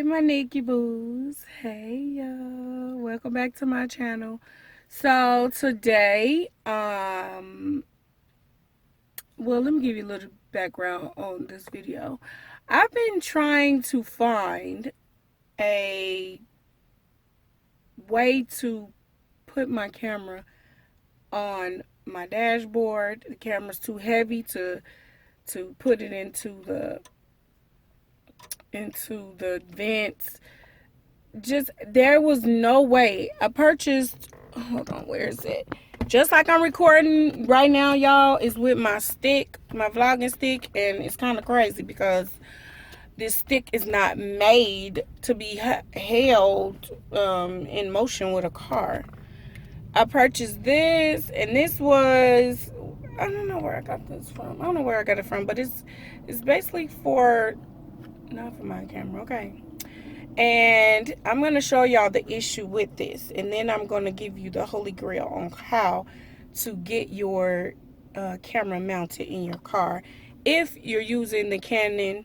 Hey my Nikki boos. Hey y'all. Welcome back to my channel. So today, well, let me give you a little background on this video. I've been trying to find a way to put my camera on my dashboard. The camera's too heavy to put it into the vents. Just there was no way. I purchased, hold on, where is it? Just like I'm recording right now, y'all, is with my stick, my vlogging stick, and it's kind of crazy because this stick is not made to be held in motion with a car. I purchased this, and this was, I don't know where I got this from. I don't know where I got it from, but it's basically for, not for my camera, okay. And I'm going to show y'all the issue with this, and then I'm going to give you the holy grail on how to get your camera mounted in your car if you're using the Canon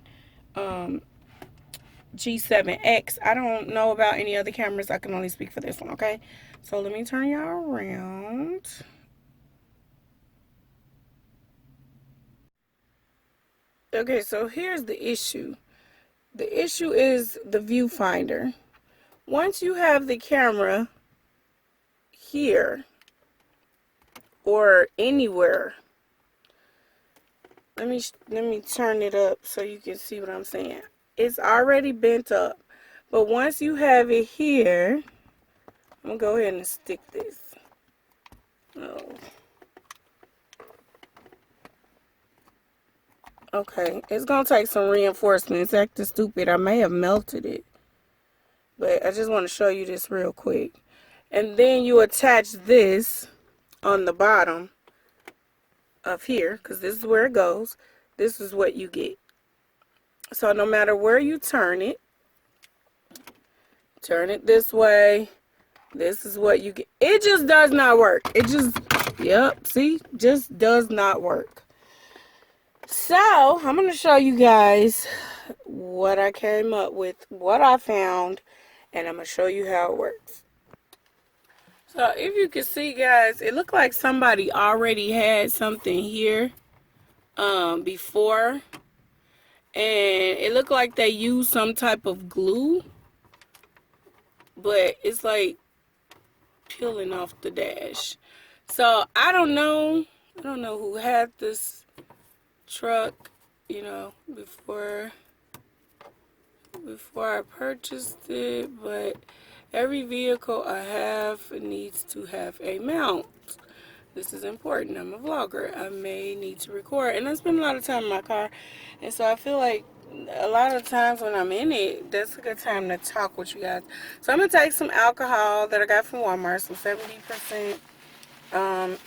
G7X. I don't know about any other cameras. I can only speak for this one, okay? So let me turn y'all around. Okay, so here's the issue. The issue is the viewfinder. Once you have the camera here or anywhere, let me turn it up so you can see what I'm saying. It's already bent up, but once you have it here, I'm gonna go ahead and stick this. Oh, okay, it's gonna take some reinforcement. It's acting stupid. I may have melted it, but I just want to show you this real quick. And then you attach this on the bottom of here, because this is where it goes. This is what you get. So no matter where you turn it this way, this is what you get. It just does not work. It just, yep, see, just does not work. So I'm going to show you guys what I came up with, what I found, and I'm going to show you how it works. So if you can see, guys, it looked like somebody already had something here before, and it looked like they used some type of glue, but it's like peeling off the dash. So I don't know who had this truck, you know, before I purchased it, but every vehicle I have needs to have a mount. This is important. I'm a vlogger. I may need to record, and I spend a lot of time in my car, and so I feel like a lot of times when I'm in it, that's a good time to talk with you guys. So I'm gonna take some alcohol that I got from Walmart, some 70%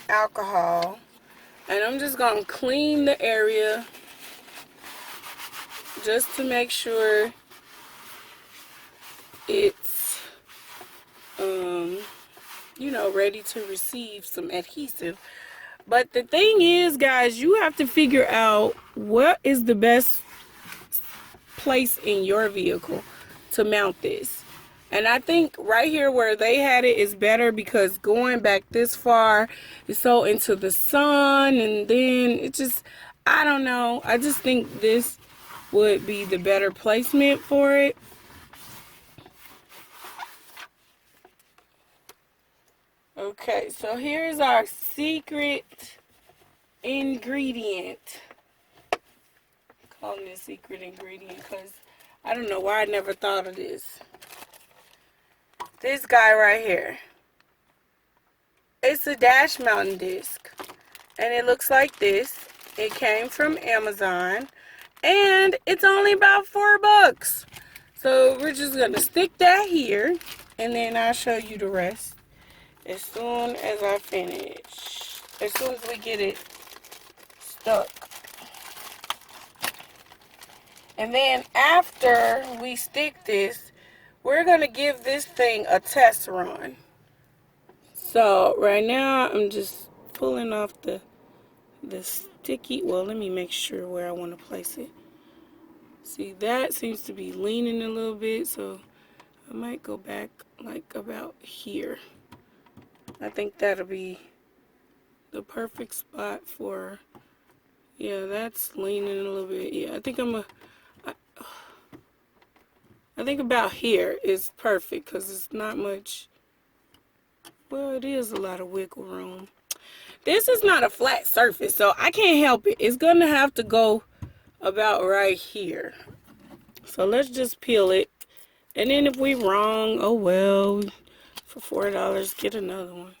alcohol, and I'm just gonna clean the area just to make sure it's you know, ready to receive some adhesive. But the thing is, guys, you have to figure out what is the best place in your vehicle to mount this. And I think right here where they had it is better, because going back this far is so into the sun, and then it just, I don't know. I just think this would be the better placement for it. Okay, so here's our secret ingredient. I'm calling this secret ingredient because I don't know why I never thought of this. This guy right here. It's a dash mounting disc, and it looks like this. It came from Amazon, and it's only about $4. So we're just gonna stick that here, and then I'll show you the rest as soon as I finish. As soon as we get it stuck. And then after we stick this, we're gonna give this thing a test run. So right now I'm just pulling off the sticky, well, let me make sure where I want to place it. See, that seems to be leaning a little bit, so I might go back like about here. I think that'll be the perfect spot for, yeah, that's leaning a little bit. Yeah, I think I think about here is perfect because it's not much, well, it is a lot of wiggle room. This is not a flat surface, so I can't help it. It's gonna have to go about right here. So let's just peel it. And then if we wrong, oh well, for $4, get another one.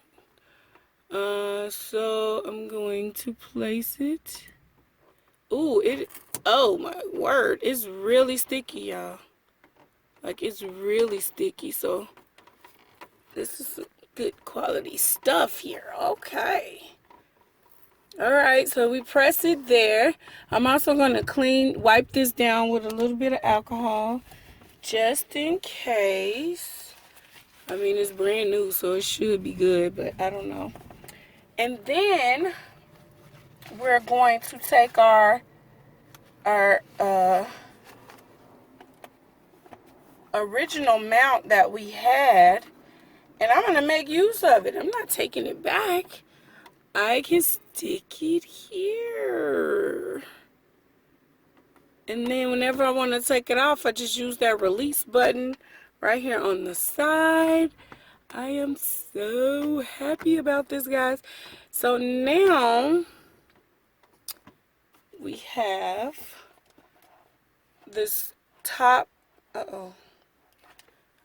So I'm going to place it. Ooh, oh my word, it's really sticky, y'all. Like, it's really sticky, so this is good quality stuff here. Okay. All right, so we press it there. I'm also going to wipe this down with a little bit of alcohol just in case. I mean, it's brand new, so it should be good, but I don't know. And then we're going to take our original mount that we had, and I'm going to make use of it. I'm not taking it back. I can stick it here. And then whenever I want to take it off, I just use that release button right here on the side. I am so happy about this, guys. So now we have this top. Uh-oh.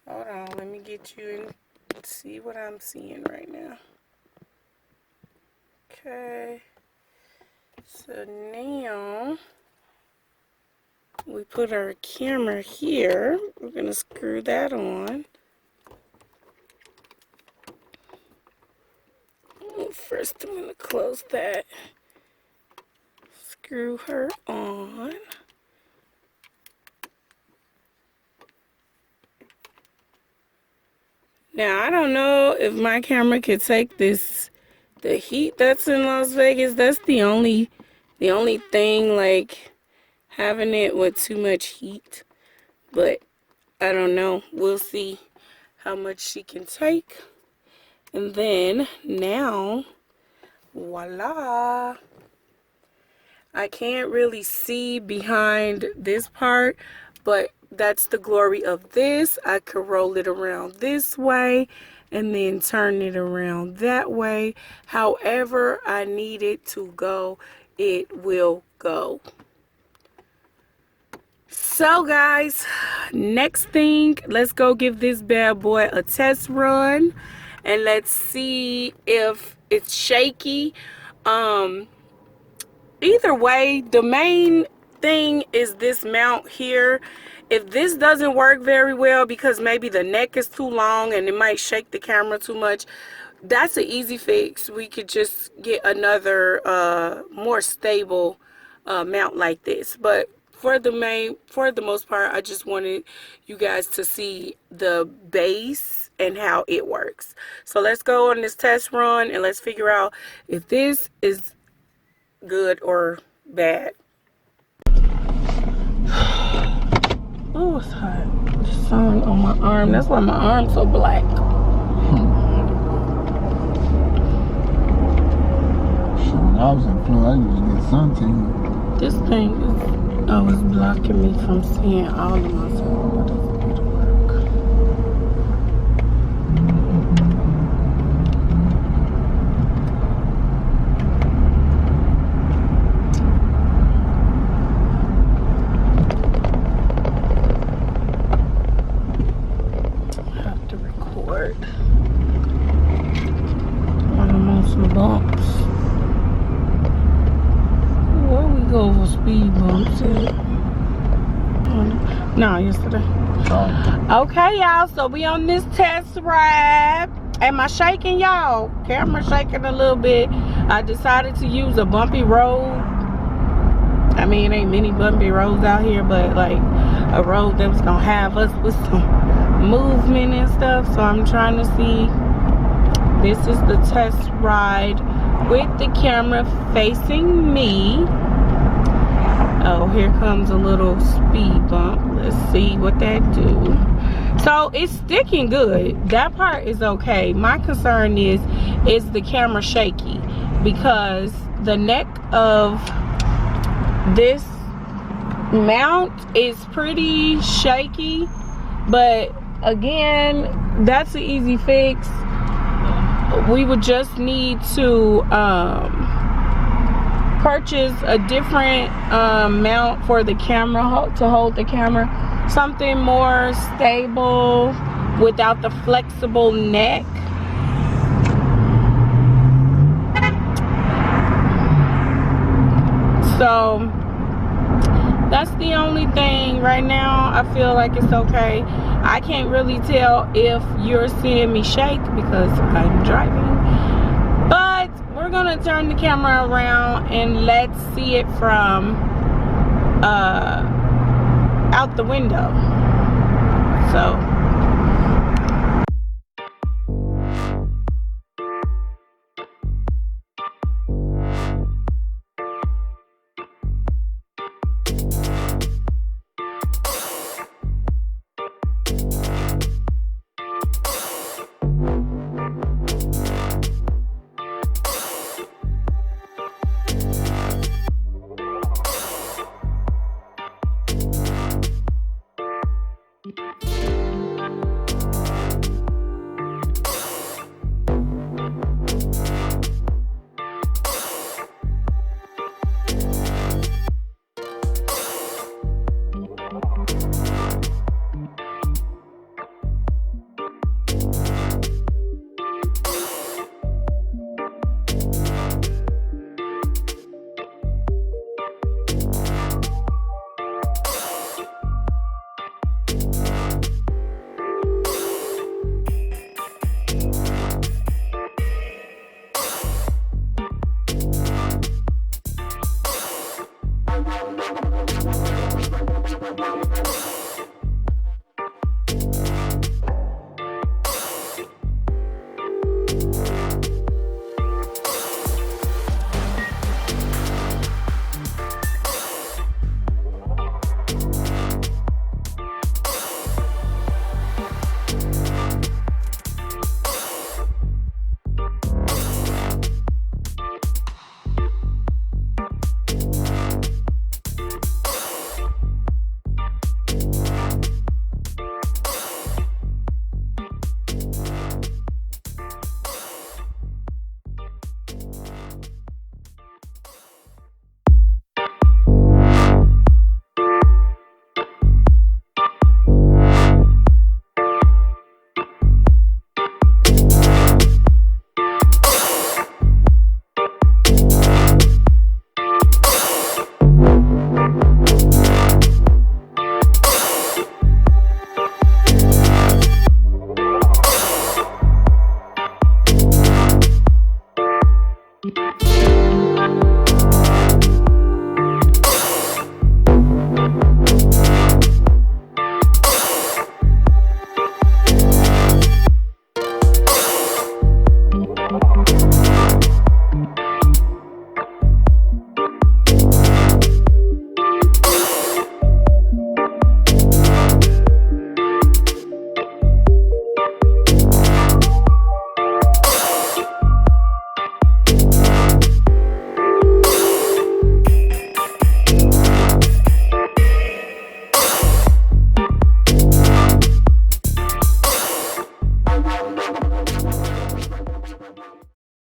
Hold on. Let me get you in. See what I'm seeing right now. Okay. So now we put our camera here. We're going to screw that on. First, I'm going to close that. Screw her on. Now, I don't know if my camera could take this, the heat that's in Las Vegas. That's the only thing, like, having it with too much heat. But I don't know. We'll see how much she can take. And then now, voila. I can't really see behind this part, but that's the glory of this. I could roll it around this way and then turn it around that way. However I need it to go, it will go. So guys, next thing, let's go give this bad boy a test run and let's see if it's shaky. Either way, the main thing is this mount here. If this doesn't work very well because maybe the neck is too long and it might shake the camera too much, that's an easy fix. We could just get another more stable mount like this. But for the most part, I just wanted you guys to see the base and how it works. So let's go on this test run and let's figure out if this is good or bad. Oh, it's hot. The sun on my arm. That's why my arm's so black. When I was in Florida, I used to get suntan. This thing is always blocking me from seeing all of myself. Bumps. Where we go for speed bumps at? No, yesterday. Okay, y'all. So we on this test ride. Am I shaking, y'all? Camera shaking a little bit. I decided to use a bumpy road. I mean, it ain't many bumpy roads out here, but like a road that was gonna have us with some movement and stuff. So I'm trying to see. This is the test ride with the camera facing me. Oh, here comes a little speed bump. Let's see what that do. So it's sticking good. That part is okay. My concern is the camera shaky, because the neck of this mount is pretty shaky. But again, that's an easy fix. We would just need to purchase a different mount for the camera, to hold the camera, something more stable without the flexible neck. So that's the only thing right now. I feel like it's okay. I can't really tell if you're seeing me shake because I'm driving, but we're gonna turn the camera around and let's see it from out the window.